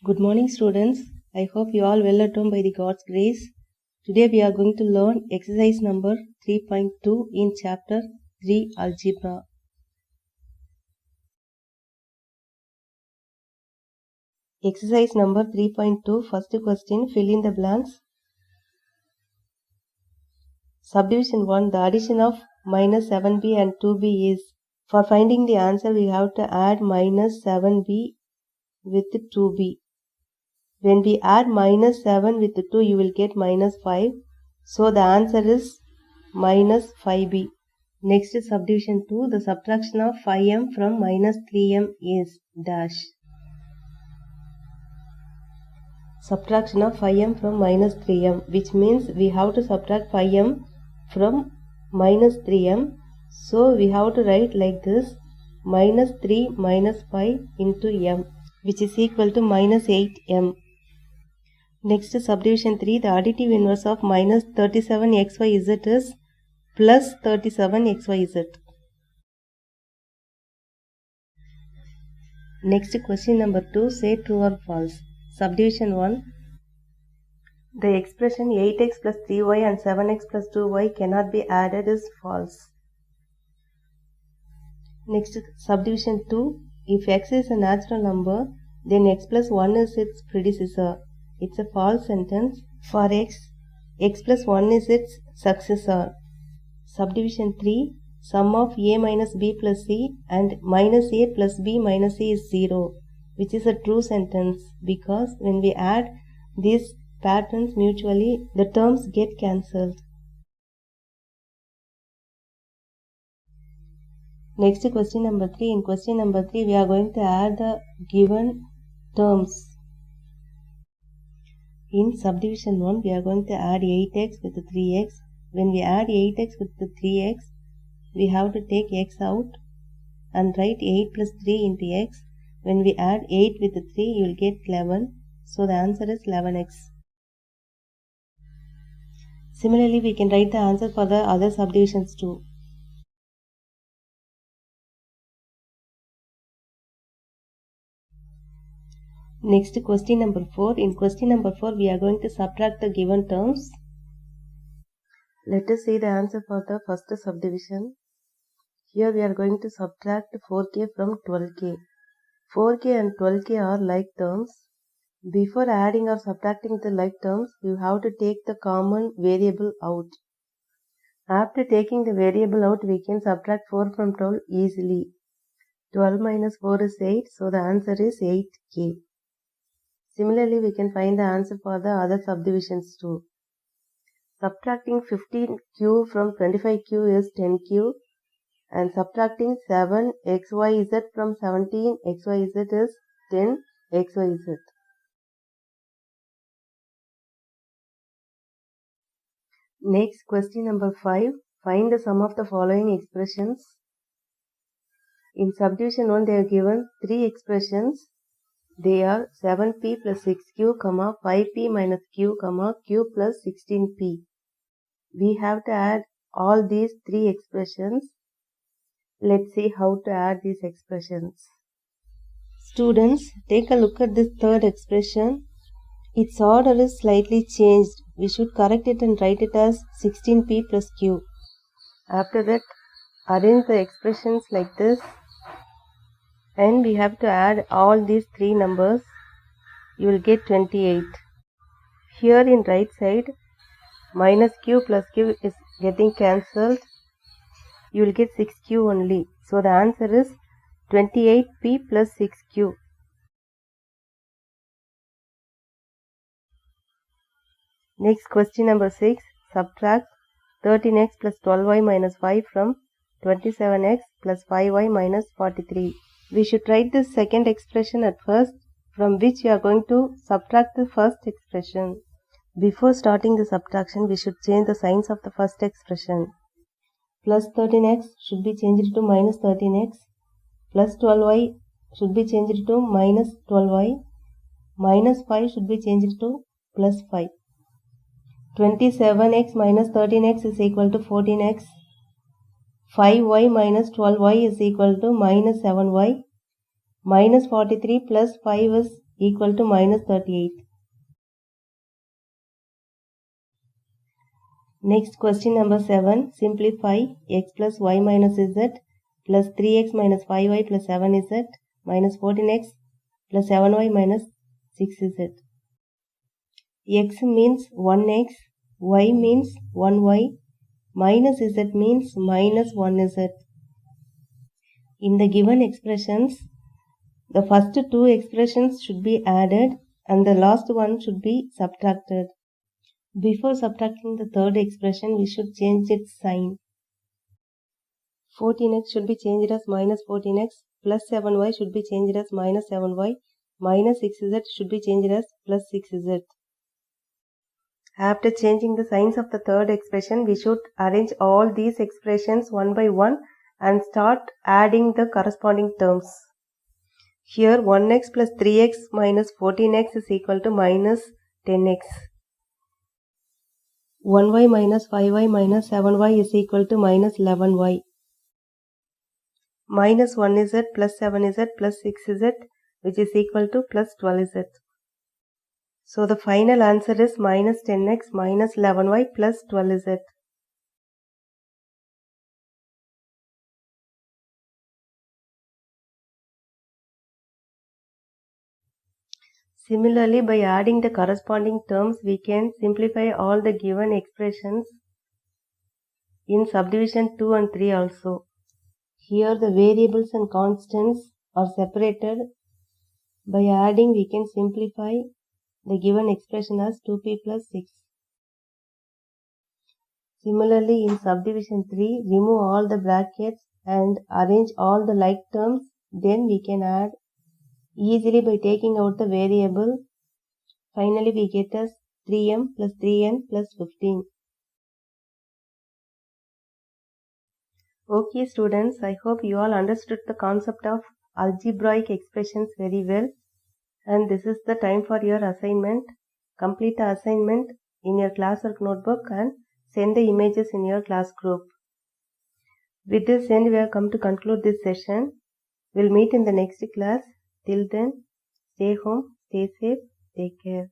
Good morning, students. I hope you all well at home by the God's grace. Today we are going to learn exercise number 3.2 in chapter 3 Algebra. Exercise number 3.2, first question, fill in the blanks. Subdivision 1, the addition of minus 7b and 2b is, for finding the answer we have to add minus 7b with 2b. When we add minus 7 with 2, you will get minus 5. So the answer is minus 5b. Next is subdivision 2. The subtraction of 5m from minus 3m is dash. Subtraction of 5m from minus 3m, which means we have to subtract 5m from minus 3m. So we have to write like this, minus 3 minus 5 into m, which is equal to minus 8m. Next is subdivision 3. The additive inverse of minus 37xyz is plus 37xyz. Next question number 2. Say true or false. Subdivision 1. The expression 8x plus 3y and 7x plus 2y cannot be added is false. Next subdivision 2. If x is a natural number, then x plus 1 is its predecessor. It's a false sentence. For x plus 1 is its successor. Subdivision 3. Sum of a minus b plus c and minus a plus b minus c is 0, which is a true sentence because when we add these patterns mutually, the terms get cancelled. Next question number 3. In question number 3, we are going to add the given terms. In subdivision 1, we are going to add 8x with 3x. When we add 8x with 3x, we have to take x out and write 8 plus 3 into x. When we add 8 with 3, you will get 11. So the answer is 11x. Similarly, we can write the answer for the other subdivisions too. Next, question number 4. In question number 4, we are going to subtract the given terms. Let us see the answer for the first subdivision. Here we are going to subtract 4k from 12k. 4k and 12k are like terms. Before adding or subtracting the like terms, you have to take the common variable out. After taking the variable out, we can subtract 4 from 12 easily. 12 minus 4 is 8, so the answer is 8k. Similarly, we can find the answer for the other subdivisions too. Subtracting 15q from 25q is 10q, and subtracting 7xyz from 17xyz is 10xyz. Next, question number 5. Find the sum of the following expressions. In subdivision 1, they are given 3 expressions. They are 7p plus 6q, 5p minus q, q plus 16p. We have to add all these 3 expressions. Let's see how to add these expressions. Students, take a look at this third expression. Its order is slightly changed. We should correct it and write it as 16p plus q. After that, arrange the expressions like this. And we have to add all these 3 numbers. You will get 28. Here in right side, minus q plus q is getting cancelled. You will get 6q only. So the answer is 28p plus 6q. Next, question number 6. Subtract 13x plus 12y minus 5 from 27x plus 5y minus 43. We should write this second expression at first, from which we are going to subtract the first expression. Before starting the subtraction, we should change the signs of the first expression. Plus 13x should be changed to minus 13x. Plus 12y should be changed to minus 12y. Minus 5 should be changed to plus 5. 27x minus 13x is equal to 14x. 5y minus 12y is equal to minus 7y. Minus 43 plus 5 is equal to minus 38. Next question number 7. Simplify x plus y minus z plus 3x minus 5y plus 7z minus 14x plus 7y minus 6z. X means 1x, y means 1y, minus z means minus 1z. In the given expressions, the first two expressions should be added and the last one should be subtracted. Before subtracting the third expression, we should change its sign. 14x should be changed as minus 14x, plus 7y should be changed as minus 7y, minus 6z should be changed as plus 6z. After changing the signs of the third expression, we should arrange all these expressions one by one and start adding the corresponding terms. Here 1x plus 3x minus 14x is equal to minus 10x. 1y minus 5y minus 7y is equal to minus 11y. Minus 1z plus 7z plus 6z which is equal to plus 12z. So the final answer is minus 10x minus 11y plus 12z. Similarly, by adding the corresponding terms, we can simplify all the given expressions in subdivision 2 and 3 also. Here the variables and constants are separated. By adding, we can simplify the given expression as 2p plus 6. Similarly, in subdivision 3, remove all the brackets and arrange all the like terms. Then we can add easily by taking out the variable. Finally, we get as 3m plus 3n plus 15. Okay students, I hope you all understood the concept of algebraic expressions very well. And this is the time for your assignment. Complete the assignment in your classwork notebook and send the images in your class group. With this end, we have come to conclude this session. We'll meet in the next class. Till then, stay home, stay safe, take care.